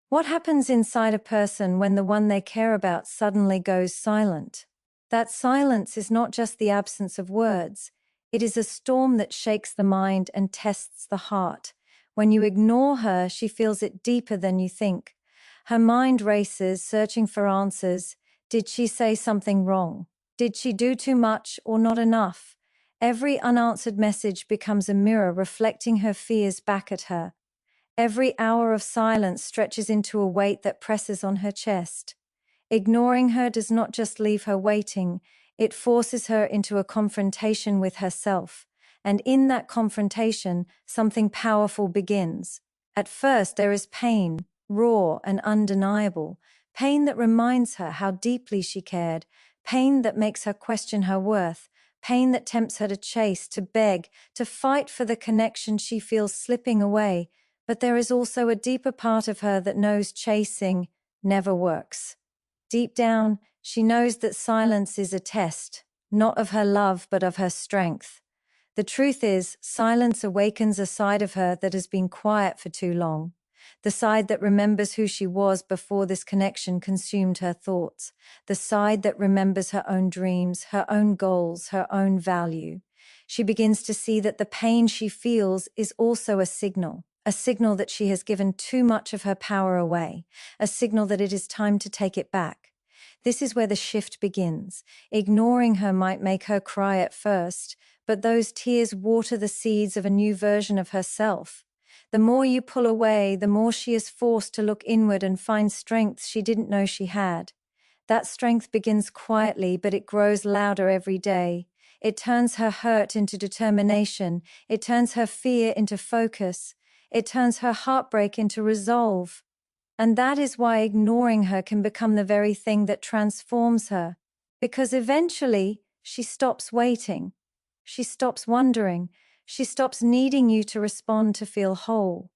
What happens inside a person when the one they care about suddenly goes silent? That silence is not just the absence of words, it is a storm that shakes the mind and tests the heart. When you ignore her, she feels it deeper than you think. Her mind races, searching for answers. Did she say something wrong? Did she do too much or not enough? Every unanswered message becomes a mirror reflecting her fears back at her. Every hour of silence stretches into a weight that presses on her chest. Ignoring her does not just leave her waiting, it forces her into a confrontation with herself. And in that confrontation, something powerful begins. At first, there is pain, raw and undeniable, pain that reminds her how deeply she cared, pain that makes her question her worth, pain that tempts her to chase, to beg, to fight for the connection she feels slipping away. But there is also a deeper part of her that knows chasing never works. Deep down, she knows that silence is a test, not of her love but of her strength. The truth is, silence awakens a side of her that has been quiet for too long. The side that remembers who she was before this connection consumed her thoughts. The side that remembers her own dreams, her own goals, her own value. She begins to see that the pain she feels is also a signal that she has given too much of her power away, a signal that it is time to take it back. This is where the shift begins. Ignoring her might make her cry at first, but those tears water the seeds of a new version of herself. The more you pull away, the more she is forced to look inward and find strength she didn't know she had. That strength begins quietly, but it grows louder every day. It turns her hurt into determination. It turns her fear into focus. It turns her heartbreak into resolve. And that is why ignoring her can become the very thing that transforms her. Because eventually, she stops waiting. She stops wondering. She stops needing you to respond to feel whole.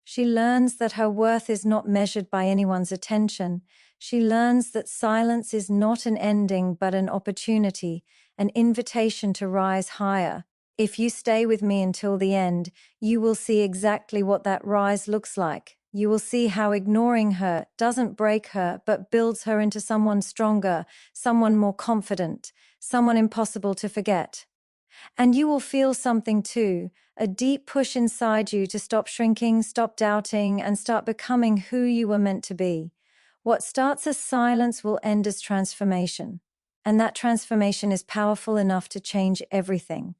She learns that her worth is not measured by anyone's attention. She learns that silence is not an ending but an opportunity, an invitation to rise higher. If you stay with me until the end, you will see exactly what that rise looks like. You will see how ignoring her doesn't break her, but builds her into someone stronger, someone more confident, someone impossible to forget. And you will feel something too, a deep push inside you to stop shrinking, stop doubting, and start becoming who you were meant to be. What starts as silence will end as transformation. And that transformation is powerful enough to change everything.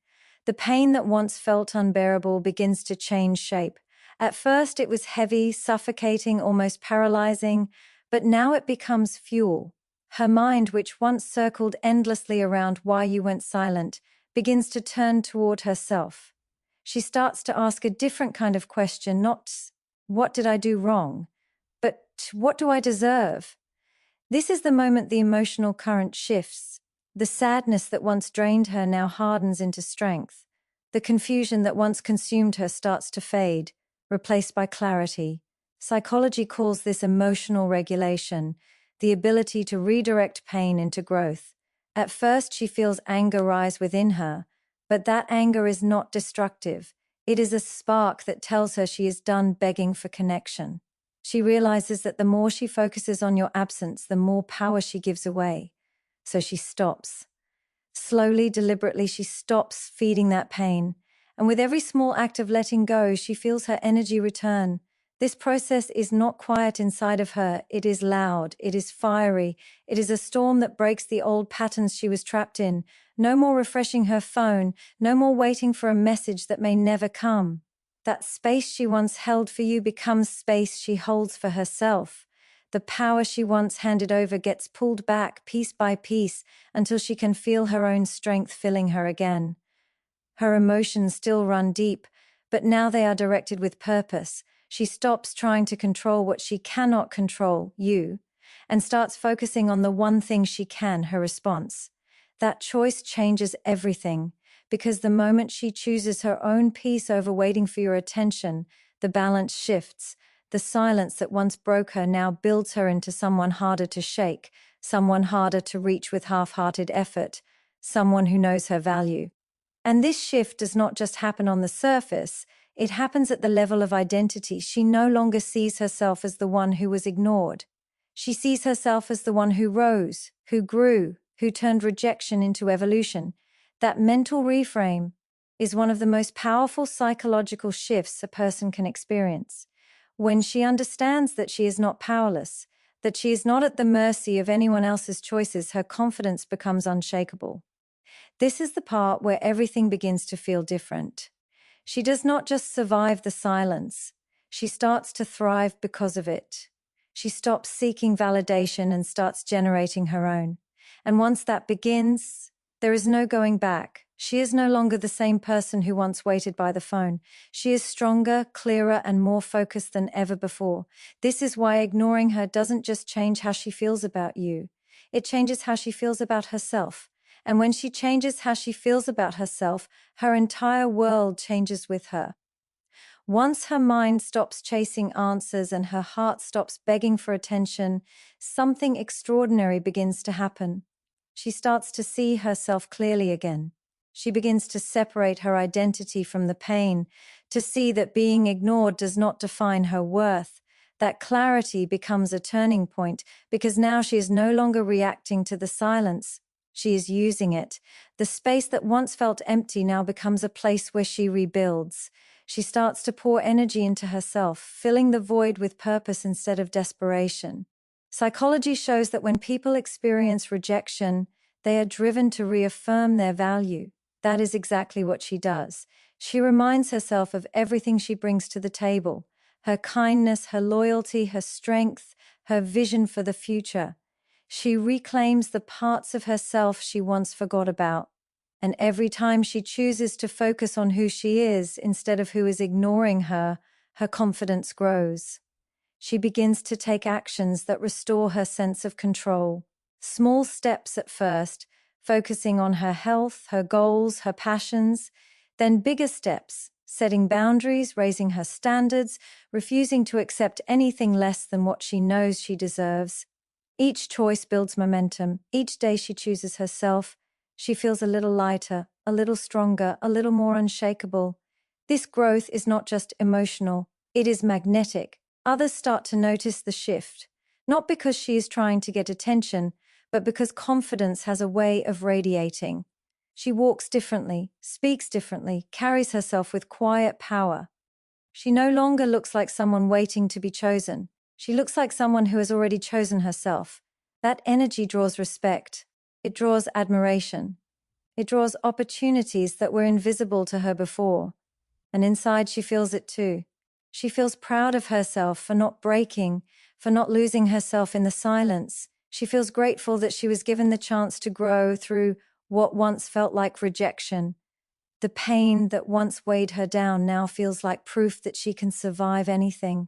The pain that once felt unbearable begins to change shape. At first it was heavy, suffocating, almost paralyzing, but now it becomes fuel. Her mind, which once circled endlessly around why you went silent, begins to turn toward herself. She starts to ask a different kind of question, not what did I do wrong, but what do I deserve? This is the moment the emotional current shifts. The sadness that once drained her now hardens into strength. The confusion that once consumed her starts to fade, replaced by clarity. Psychology calls this emotional regulation, the ability to redirect pain into growth. At first, she feels anger rise within her, but that anger is not destructive. It is a spark that tells her she is done begging for connection. She realizes that the more she focuses on your absence, the more power she gives away. So she stops. Slowly, deliberately, she stops feeding that pain. And with every small act of letting go, she feels her energy return. This process is not quiet inside of her. It is loud. It is fiery. It is a storm that breaks the old patterns she was trapped in. No more refreshing her phone. No more waiting for a message that may never come. That space she once held for you becomes space she holds for herself. The power she once handed over gets pulled back piece by piece until she can feel her own strength filling her again. Her emotions still run deep, but now they are directed with purpose. She stops trying to control what she cannot control, you, and starts focusing on the one thing she can, her response. That choice changes everything, because the moment she chooses her own peace over waiting for your attention, the balance shifts. The silence that once broke her now builds her into someone harder to shake, someone harder to reach with half-hearted effort, someone who knows her value. And this shift does not just happen on the surface, It happens at the level of identity. She no longer sees herself as the one who was ignored. She sees herself as the one who rose, who grew, who turned rejection into evolution. That mental reframe is one of the most powerful psychological shifts a person can experience. When she understands that she is not powerless, that she is not at the mercy of anyone else's choices, her confidence becomes unshakable. This is the part where everything begins to feel different. She does not just survive the silence, she starts to thrive because of it. She stops seeking validation and starts generating her own. And once that begins, there is no going back. She is no longer the same person who once waited by the phone. She is stronger, clearer, and more focused than ever before. This is why ignoring her doesn't just change how she feels about you. It changes how she feels about herself. And when she changes how she feels about herself, her entire world changes with her. Once her mind stops chasing answers and her heart stops begging for attention, something extraordinary begins to happen. She starts to see herself clearly again. She begins to separate her identity from the pain, to see that being ignored does not define her worth. That clarity becomes a turning point because now she is no longer reacting to the silence. She is using it. The space that once felt empty now becomes a place where she rebuilds. She starts to pour energy into herself, filling the void with purpose instead of desperation. Psychology shows that when people experience rejection, they are driven to reaffirm their value. That is exactly what she does. She reminds herself of everything she brings to the table: her kindness, her loyalty, her strength, her vision for the future. She reclaims the parts of herself she once forgot about. And every time she chooses to focus on who she is instead of who is ignoring her, her confidence grows. She begins to take actions that restore her sense of control. Small steps at first, focusing on her health, her goals, her passions, then bigger steps, setting boundaries, raising her standards, refusing to accept anything less than what she knows she deserves. Each choice builds momentum. Each day she chooses herself, she feels a little lighter, a little stronger, a little more unshakable. This growth is not just emotional, it is magnetic. Others start to notice the shift, not because she is trying to get attention, but because confidence has a way of radiating. She walks differently, speaks differently, carries herself with quiet power. She no longer looks like someone waiting to be chosen. She looks like someone who has already chosen herself. That energy draws respect. It draws admiration. It draws opportunities that were invisible to her before. And inside she feels it too. She feels proud of herself for not breaking, for not losing herself in the silence. She feels grateful that she was given the chance to grow through what once felt like rejection. The pain that once weighed her down now feels like proof that she can survive anything.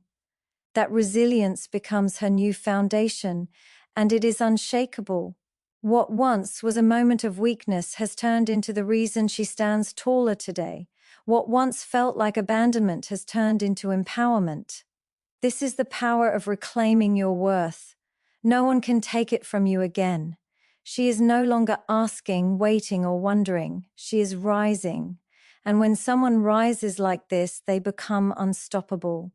That resilience becomes her new foundation, and it is unshakable. What once was a moment of weakness has turned into the reason she stands taller today. What once felt like abandonment has turned into empowerment. This is the power of reclaiming your worth. No one can take it from you again. She is no longer asking, waiting, or wondering. She is rising. And when someone rises like this, they become unstoppable.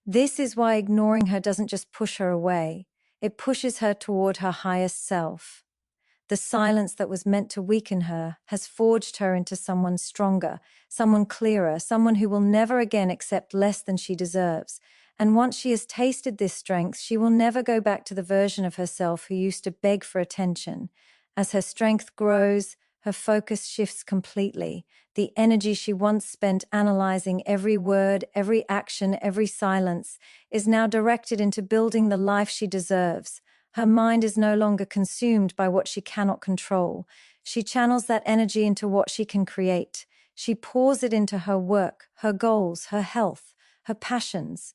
This is why ignoring her doesn't just push her away. It pushes her toward her highest self. The silence that was meant to weaken her has forged her into someone stronger, someone clearer, someone who will never again accept less than she deserves. And once she has tasted this strength, she will never go back to the version of herself who used to beg for attention. As her strength grows, her focus shifts completely. The energy she once spent analyzing every word, every action, every silence is now directed into building the life she deserves. Her mind is no longer consumed by what she cannot control. She channels that energy into what she can create. She pours it into her work, her goals, her health, her passions.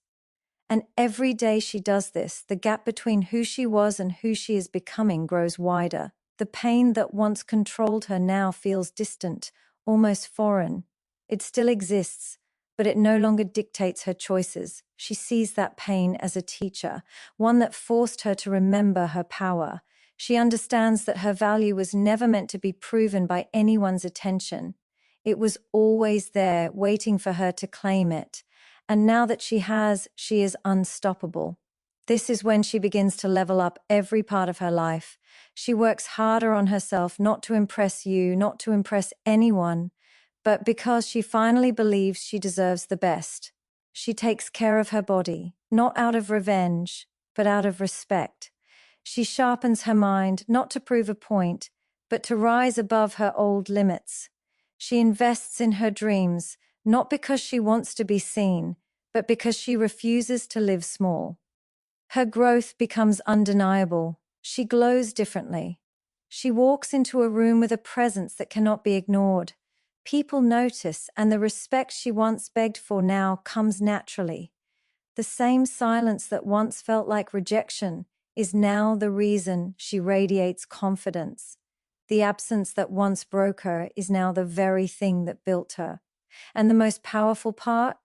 And every day she does this, the gap between who she was and who she is becoming grows wider. The pain that once controlled her now feels distant, almost foreign. It still exists, but it no longer dictates her choices. She sees that pain as a teacher, one that forced her to remember her power. She understands that her value was never meant to be proven by anyone's attention. It was always there, waiting for her to claim it. And now that she has, she is unstoppable. This is when she begins to level up every part of her life. She works harder on herself, not to impress you, not to impress anyone, but because she finally believes she deserves the best. She takes care of her body, not out of revenge, but out of respect. She sharpens her mind, not to prove a point, but to rise above her old limits. She invests in her dreams, not because she wants to be seen, but because she refuses to live small. Her growth becomes undeniable. She glows differently. She walks into a room with a presence that cannot be ignored. People notice, and the respect she once begged for now comes naturally. The same silence that once felt like rejection is now the reason she radiates confidence. The absence that once broke her is now the very thing that built her. And the most powerful part?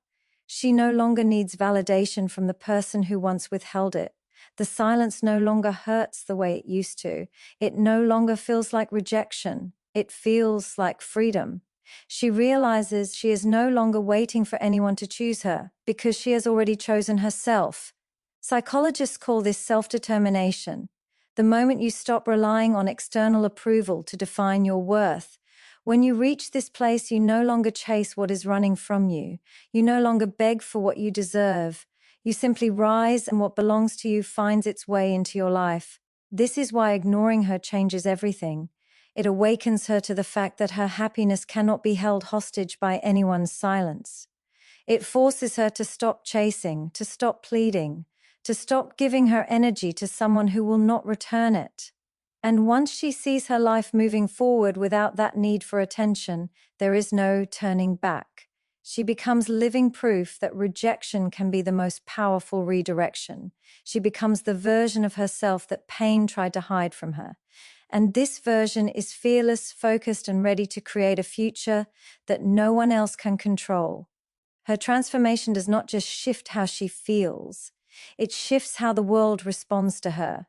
She no longer needs validation from the person who once withheld it. The silence no longer hurts the way it used to. It no longer feels like rejection. It feels like freedom. She realizes she is no longer waiting for anyone to choose her because she has already chosen herself. Psychologists call this self-determination. The moment you stop relying on external approval to define your worth. When you reach this place, you no longer chase what is running from you. You no longer beg for what you deserve. You simply rise, and what belongs to you finds its way into your life. This is why ignoring her changes everything. It awakens her to the fact that her happiness cannot be held hostage by anyone's silence. It forces her to stop chasing, to stop pleading, to stop giving her energy to someone who will not return it. And once she sees her life moving forward without that need for attention, there is no turning back. She becomes living proof that rejection can be the most powerful redirection. She becomes the version of herself that pain tried to hide from her. And this version is fearless, focused, and ready to create a future that no one else can control. Her transformation does not just shift how she feels, it shifts how the world responds to her.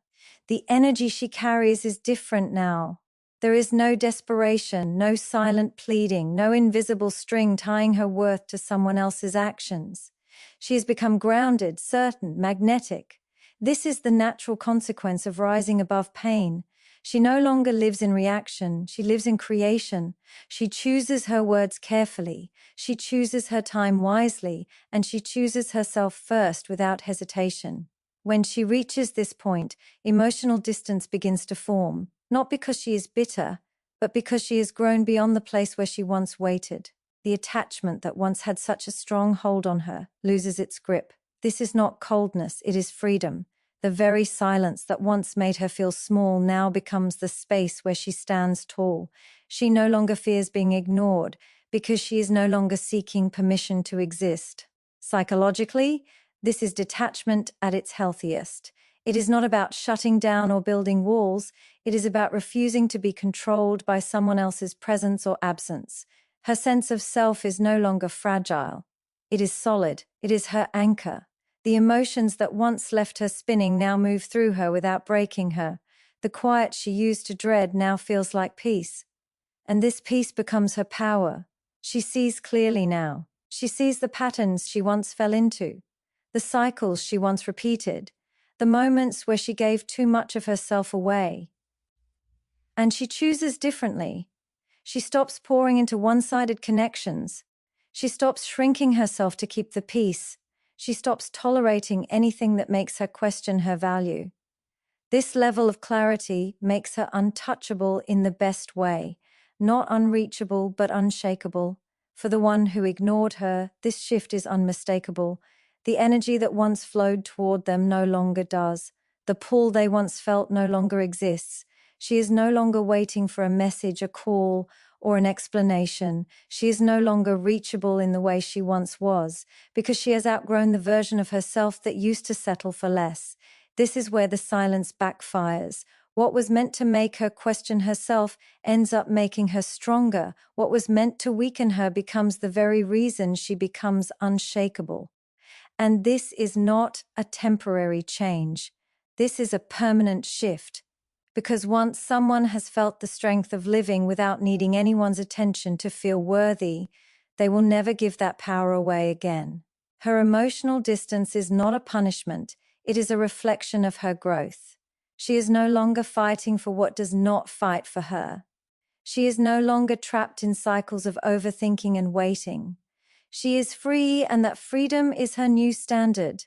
The energy she carries is different now. There is no desperation, no silent pleading, no invisible string tying her worth to someone else's actions. She has become grounded, certain, magnetic. This is the natural consequence of rising above pain. She no longer lives in reaction, she lives in creation. She chooses her words carefully, she chooses her time wisely, and she chooses herself first without hesitation. When she reaches this point, emotional distance begins to form, not because she is bitter, but because she has grown beyond the place where she once waited. The attachment that once had such a strong hold on her loses its grip. This is not coldness, it is freedom. The very silence that once made her feel small now becomes the space where she stands tall. She no longer fears being ignored because she is no longer seeking permission to exist. Psychologically, this is detachment at its healthiest. It is not about shutting down or building walls. It is about refusing to be controlled by someone else's presence or absence. Her sense of self is no longer fragile. It is solid. It is her anchor. The emotions that once left her spinning now move through her without breaking her. The quiet she used to dread now feels like peace. And this peace becomes her power. She sees clearly now. She sees the patterns she once fell into, the cycles she once repeated, the moments where she gave too much of herself away. And she chooses differently. She stops pouring into one-sided connections. She stops shrinking herself to keep the peace. She stops tolerating anything that makes her question her value. This level of clarity makes her untouchable in the best way, not unreachable but unshakable. For the one who ignored her, this shift is unmistakable. The energy that once flowed toward them no longer does. The pull they once felt no longer exists. She is no longer waiting for a message, a call, or an explanation. She is no longer reachable in the way she once was, because she has outgrown the version of herself that used to settle for less. This is where the silence backfires. What was meant to make her question herself ends up making her stronger. What was meant to weaken her becomes the very reason she becomes unshakable. And this is not a temporary change. This is a permanent shift. Because once someone has felt the strength of living without needing anyone's attention to feel worthy, they will never give that power away again. Her emotional distance is not a punishment, it is a reflection of her growth. She is no longer fighting for what does not fight for her. She is no longer trapped in cycles of overthinking and waiting. She is free, and that freedom is her new standard.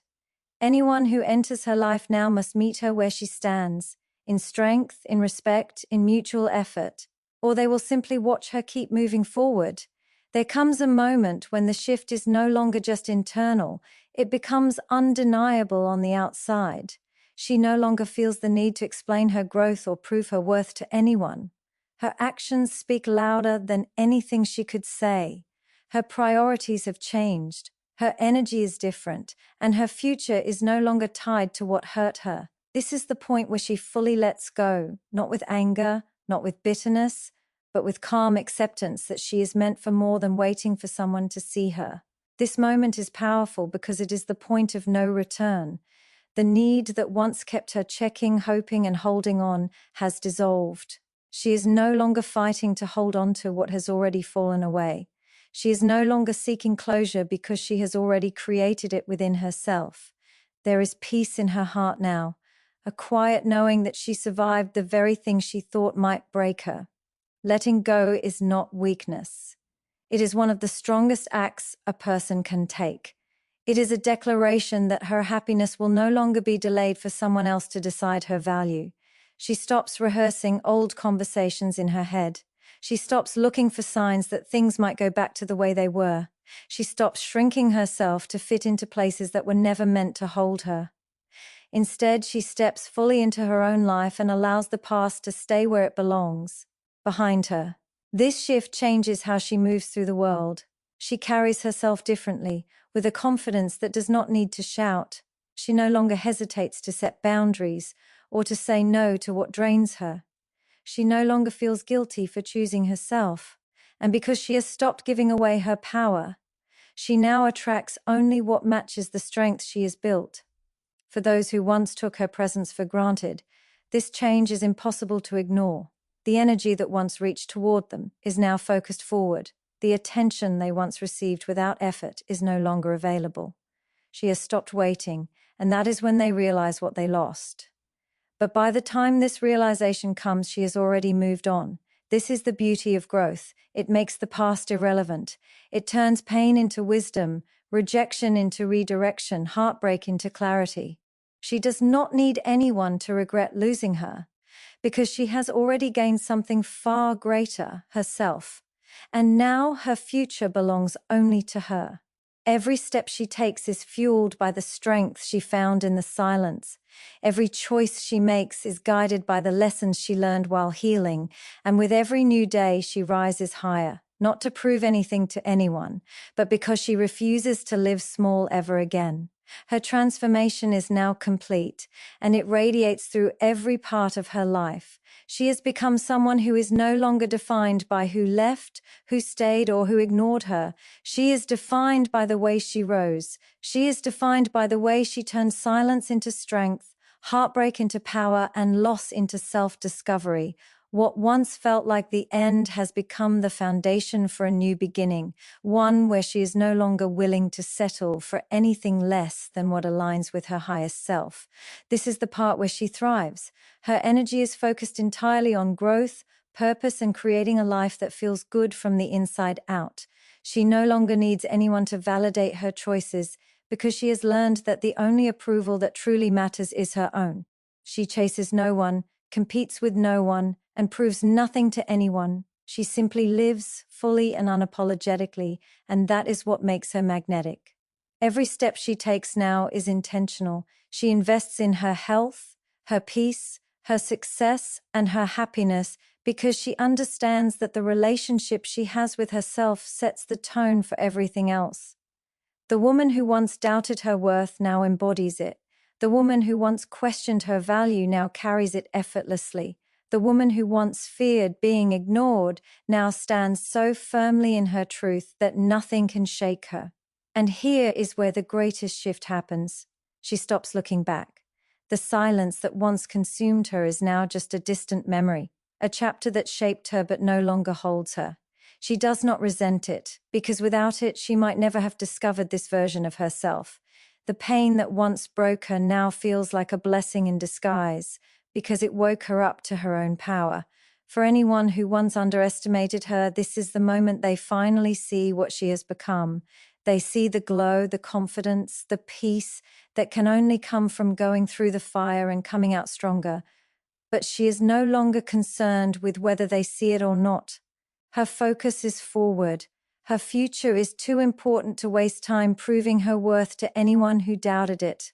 Anyone who enters her life now must meet her where she stands, in strength, in respect, in mutual effort, or they will simply watch her keep moving forward. There comes a moment when the shift is no longer just internal, it becomes undeniable on the outside. She no longer feels the need to explain her growth or prove her worth to anyone. Her actions speak louder than anything she could say. Her priorities have changed. Her energy is different, and her future is no longer tied to what hurt her. This is the point where she fully lets go, not with anger, not with bitterness, but with calm acceptance that she is meant for more than waiting for someone to see her. This moment is powerful because it is the point of no return. The need that once kept her checking, hoping, and holding on has dissolved. She is no longer fighting to hold on to what has already fallen away. She is no longer seeking closure because she has already created it within herself. There is peace in her heart now, a quiet knowing that she survived the very thing she thought might break her. Letting go is not weakness. It is one of the strongest acts a person can take. It is a declaration that her happiness will no longer be delayed for someone else to decide her value. She stops rehearsing old conversations in her head. She stops looking for signs that things might go back to the way they were. She stops shrinking herself to fit into places that were never meant to hold her. Instead, she steps fully into her own life and allows the past to stay where it belongs, behind her. This shift changes how she moves through the world. She carries herself differently, with a confidence that does not need to shout. She no longer hesitates to set boundaries or to say no to what drains her. She no longer feels guilty for choosing herself, and because she has stopped giving away her power, she now attracts only what matches the strength she has built. For those who once took her presence for granted, this change is impossible to ignore. The energy that once reached toward them is now focused forward. The attention they once received without effort is no longer available. She has stopped waiting, and that is when they realize what they lost. But by the time this realization comes, she has already moved on. This is the beauty of growth. It makes the past irrelevant. It turns pain into wisdom, rejection into redirection, heartbreak into clarity. She does not need anyone to regret losing her, because she has already gained something far greater, herself. And now her future belongs only to her. Every step she takes is fueled by the strength she found in the silence. Every choice she makes is guided by the lessons she learned while healing, and with every new day she rises higher, not to prove anything to anyone, but because she refuses to live small ever again. Her transformation is now complete, and it radiates through every part of her life. She has become someone who is no longer defined by who left, who stayed, or who ignored her. She is defined by the way she rose. She is defined by the way she turned silence into strength, heartbreak into power, and loss into self-discovery. What once felt like the end has become the foundation for a new beginning, one where she is no longer willing to settle for anything less than what aligns with her highest self. This is the part where she thrives. Her energy is focused entirely on growth, purpose, and creating a life that feels good from the inside out. She no longer needs anyone to validate her choices because she has learned that the only approval that truly matters is her own. She chases no one, competes with no one, and proves nothing to anyone. She simply lives fully and unapologetically, and that is what makes her magnetic. Every step she takes now is intentional. She invests in her health, her peace, her success, and her happiness because she understands that the relationship she has with herself sets the tone for everything else. The woman who once doubted her worth now embodies it. The woman who once questioned her value now carries it effortlessly. The woman who once feared being ignored now stands so firmly in her truth that nothing can shake her. And here is where the greatest shift happens. She stops looking back. The silence that once consumed her is now just a distant memory, a chapter that shaped her but no longer holds her. She does not resent it, because without it she might never have discovered this version of herself. The pain that once broke her now feels like a blessing in disguise, because it woke her up to her own power. For anyone who once underestimated her, this is the moment they finally see what she has become. They see the glow, the confidence, the peace that can only come from going through the fire and coming out stronger. But she is no longer concerned with whether they see it or not. Her focus is forward. Her future is too important to waste time proving her worth to anyone who doubted it.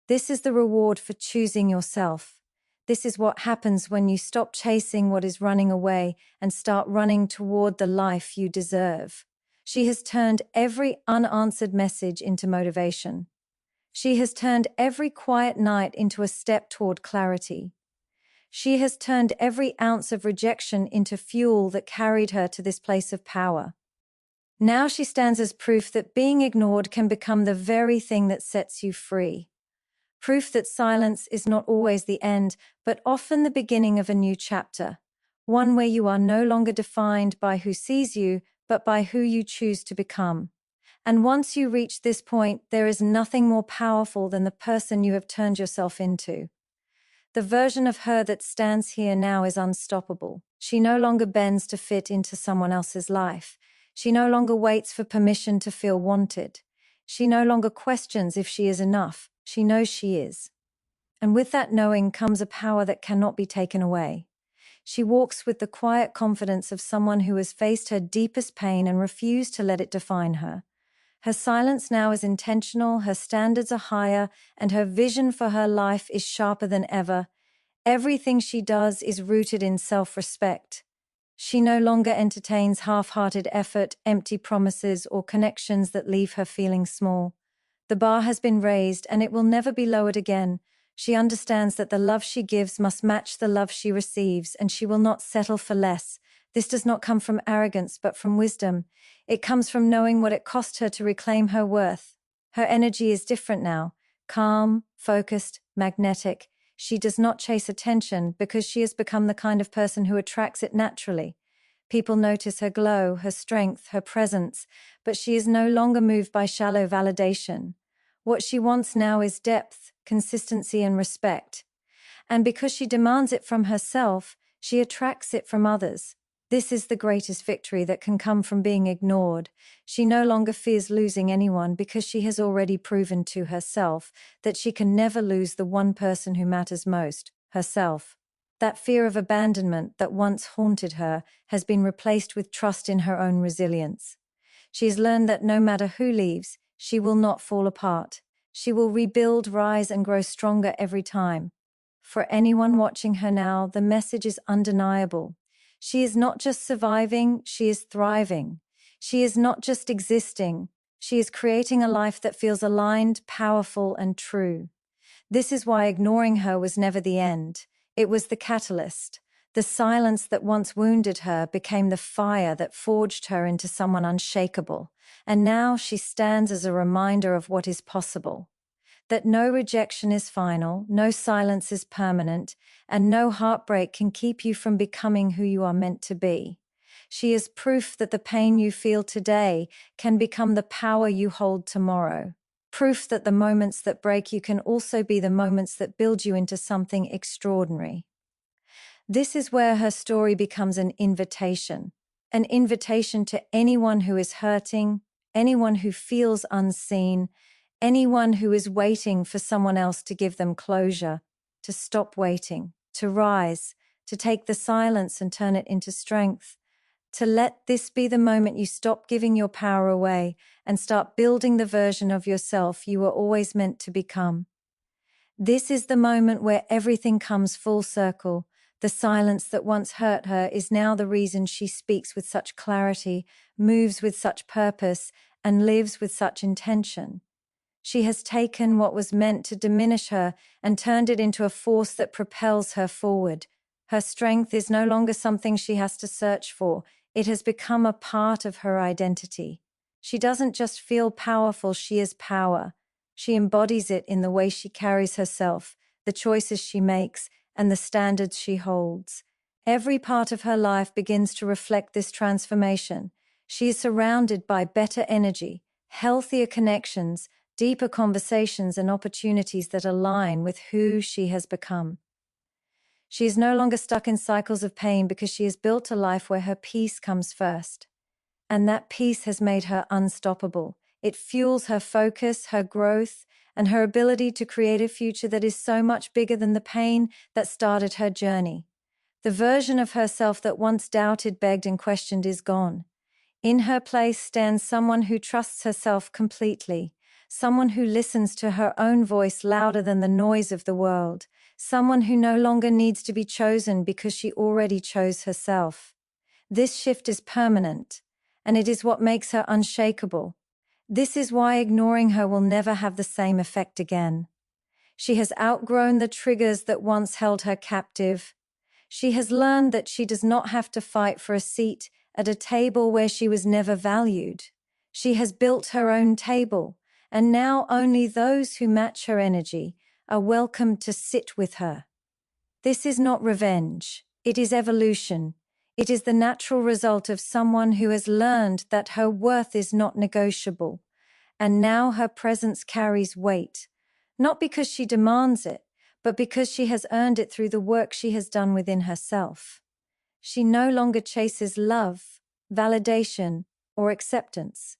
This is the reward for choosing yourself. This is what happens when you stop chasing what is running away and start running toward the life you deserve. She has turned every unanswered message into motivation. She has turned every quiet night into a step toward clarity. She has turned every ounce of rejection into fuel that carried her to this place of power. Now she stands as proof that being ignored can become the very thing that sets you free. Proof that silence is not always the end, but often the beginning of a new chapter, one where you are no longer defined by who sees you, but by who you choose to become. And once you reach this point, there is nothing more powerful than the person you have turned yourself into. The version of her that stands here now is unstoppable. She no longer bends to fit into someone else's life. She no longer waits for permission to feel wanted. She no longer questions if she is enough. She knows she is. And with that knowing comes a power that cannot be taken away. She walks with the quiet confidence of someone who has faced her deepest pain and refused to let it define her. Her silence now is intentional, her standards are higher, and her vision for her life is sharper than ever. Everything she does is rooted in self-respect. She no longer entertains half-hearted effort, empty promises, or connections that leave her feeling small. The bar has been raised, and it will never be lowered again. She understands that the love she gives must match the love she receives, and she will not settle for less. This does not come from arrogance, but from wisdom. It comes from knowing what it cost her to reclaim her worth. Her energy is different now, calm, focused, magnetic. She does not chase attention because she has become the kind of person who attracts it naturally. People notice her glow, her strength, her presence, but she is no longer moved by shallow validation. What she wants now is depth, consistency, and respect. And because she demands it from herself, she attracts it from others. This is the greatest victory that can come from being ignored. She no longer fears losing anyone because she has already proven to herself that she can never lose the one person who matters most, herself. That fear of abandonment that once haunted her has been replaced with trust in her own resilience. She has learned that no matter who leaves, she will not fall apart. She will rebuild, rise, and grow stronger every time. For anyone watching her now, the message is undeniable. She is not just surviving, she is thriving. She is not just existing, she is creating a life that feels aligned, powerful, and true. This is why ignoring her was never the end. It was the catalyst. The silence that once wounded her became the fire that forged her into someone unshakable. And now she stands as a reminder of what is possible. That no rejection is final, no silence is permanent, and no heartbreak can keep you from becoming who you are meant to be. She is proof that the pain you feel today can become the power you hold tomorrow. Proof that the moments that break you can also be the moments that build you into something extraordinary. This is where her story becomes an invitation to anyone who is hurting, anyone who feels unseen, anyone who is waiting for someone else to give them closure, to stop waiting, to rise, to take the silence and turn it into strength, to let this be the moment you stop giving your power away and start building the version of yourself you were always meant to become. This is the moment where everything comes full circle. The silence that once hurt her is now the reason she speaks with such clarity, moves with such purpose, and lives with such intention. She has taken what was meant to diminish her and turned it into a force that propels her forward. Her strength is no longer something she has to search for. It has become a part of her identity. She doesn't just feel powerful, she is power. She embodies it in the way she carries herself, the choices she makes, and the standards she holds. Every part of her life begins to reflect this transformation. She is surrounded by better energy, healthier connections, deeper conversations, and opportunities that align with who she has become. She is no longer stuck in cycles of pain because she has built a life where her peace comes first. And that peace has made her unstoppable. It fuels her focus, her growth, and her ability to create a future that is so much bigger than the pain that started her journey. The version of herself that once doubted, begged, and questioned is gone. In her place stands someone who trusts herself completely, someone who listens to her own voice louder than the noise of the world, someone who no longer needs to be chosen because she already chose herself. This shift is permanent, and it is what makes her unshakable. This is why ignoring her will never have the same effect again. She has outgrown the triggers that once held her captive. She has learned that she does not have to fight for a seat at a table where she was never valued. She has built her own table, and now only those who match her energy are welcome to sit with her. This is not revenge. It is evolution. It is the natural result of someone who has learned that her worth is not negotiable, and now her presence carries weight, not because she demands it, but because she has earned it through the work she has done within herself. She no longer chases love, validation, or acceptance.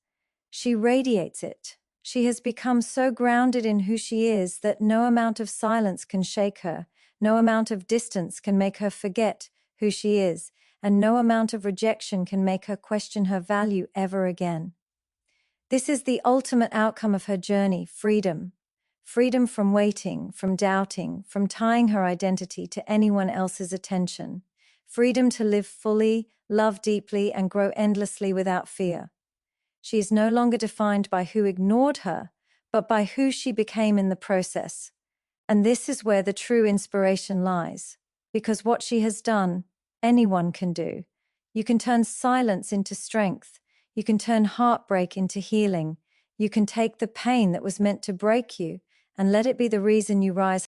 She radiates it. She has become so grounded in who she is that no amount of silence can shake her, no amount of distance can make her forget who she is, and no amount of rejection can make her question her value ever again. This is the ultimate outcome of her journey: freedom. Freedom from waiting, from doubting, from tying her identity to anyone else's attention. Freedom to live fully, love deeply, and grow endlessly without fear. She is no longer defined by who ignored her, but by who she became in the process. And this is where the true inspiration lies, because what she has done, anyone can do. You can turn silence into strength. You can turn heartbreak into healing. You can take the pain that was meant to break you and let it be the reason you rise